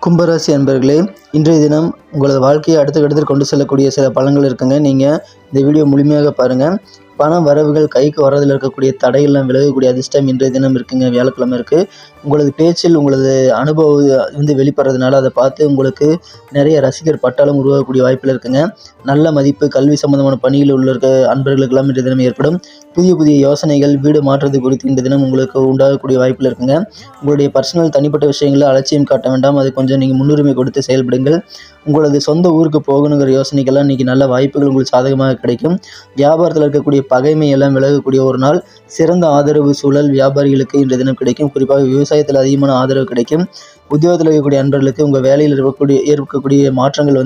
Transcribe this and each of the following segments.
கும்பராசி அன்பர்களே, இன்றைய தினம் உங்களது வாழ்க்கையை அடுத்த கட்டத்திற்கு கொண்டு செல்லக்கூடிய சில பலன்கள் இருக்குங்க. நீங்கள் இந்த வீடியோ முழுமையாக பாருங்கள். பண வரவுகள் கைக்கு வரதில் இருக்கக்கூடிய தடையெல்லாம் விலகக்கூடிய அதிர்ஷ்டம் இன்றைய தினம் இருக்குங்க. வியாழக்கிழமை இருக்குது. உங்களது பேச்சில் உங்களது அனுபவம் வெளிப்படுறதுனால அதை பார்த்து உங்களுக்கு நிறைய ரசிகர் பட்டாளம் உருவாகக்கூடிய வாய்ப்பில் இருக்குங்க. நல்ல மதிப்பு, கல்வி சம்பந்தமான பணியில் உள்ள அன்பர்களுக்கெல்லாம் இன்றைய தினம் ஏற்படும். புதிய புதிய யோசனைகள், வீடு மாற்றுறது குறித்து இன்றைய தினம் உங்களுக்கு உண்டாகக்கூடிய வாய்ப்பில் இருக்குங்க. உங்களுடைய பர்சனல் தனிப்பட்ட விஷயங்களில் அலட்சியம் காட்ட வேண்டாம். அது கொஞ்சம் நீங்கள் முன்னுரிமை கொடுத்து செயல்படுங்கள். உங்களது சொந்த ஊருக்கு போகணுங்கிற யோசனைக்கெல்லாம் இன்றைக்கி நல்ல வாய்ப்புகள் உங்களுக்கு சாதகமாக கிடைக்கும். வியாபாரத்தில் இருக்கக்கூடிய பகைமை எல்லாம் விலகக்கூடிய ஒரு நாள். சிறந்த ஆதரவு சூழல் வியாபாரிகளுக்கு இன்றைய தினம் கிடைக்கும். குறிப்பாக விவசாயத்தில் அதிகமான ஆதரவு கிடைக்கும். உத்தியோகத்தில் இருக்கக்கூடிய அன்பர்களுக்கு உங்கள் வேலையில் இருக்கக்கூடிய மாற்றங்கள்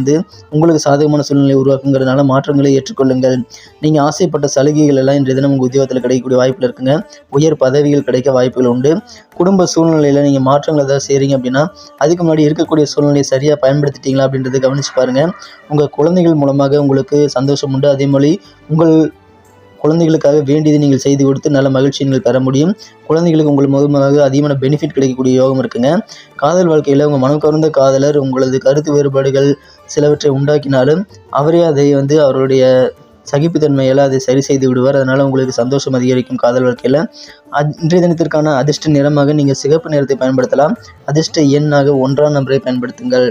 உங்களுக்கு சாதகமான சூழ்நிலை உருவாக்குங்கிறதுனால மாற்றங்களை ஏற்றுக்கொள்ளுங்கள். நீங்கள் ஆசைப்பட்ட சலுகைகள் எல்லாம் இன்றைய தினம் உங்கள் உத்தியோகத்தில் கிடைக்கக்கூடிய வாய்ப்பில் இருக்குங்க. உயர் பதவிகள் கிடைக்க வாய்ப்புகள் உண்டு. குடும்ப சூழ்நிலையில் நீங்கள் மாற்றங்கள் ஏதாவது செய்கிறீங்க அப்படின்னா அதுக்கு முன்னாடி இருக்கக்கூடிய சூழ்நிலையை சரியாக பயன்படுத்திட்டீங்களா அப்படின்றத கவனித்து பாருங்கள். உங்கள் குழந்தைகள் மூலமாக உங்களுக்கு சந்தோஷம் உண்டு. அதே மாதிரி உங்கள் குழந்தைகளுக்காக வேண்டியது நீங்கள் செய்து கொடுத்து நல்ல மகிழ்ச்சி நீங்கள் பெற முடியும். குழந்தைகளுக்கு உங்கள் மூலமாக அதிகமான பெனிஃபிட் கிடைக்கக்கூடிய யோகம் இருக்குங்க. காதல் வாழ்க்கையில் உங்கள் மனம் கவர்ந்த காதலர் உங்களது கருத்து வேறுபாடுகள் சிலவற்றை உண்டாக்கினாலும் அவரே அதை அவருடைய சகிப்புத்தன்மையால் அதை சரி செய்து விடுவார். அதனால் உங்களுக்கு சந்தோஷம் அதிகரிக்கும் காதல் வாழ்க்கையில். இன்றைய தினத்திற்கான அதிர்ஷ்ட நிறமாக நீங்கள் சிகப்பு நிறத்தை பயன்படுத்தலாம். அதிர்ஷ்ட எண்ணாக 1ஆம் நம்பரை பயன்படுத்துங்கள்.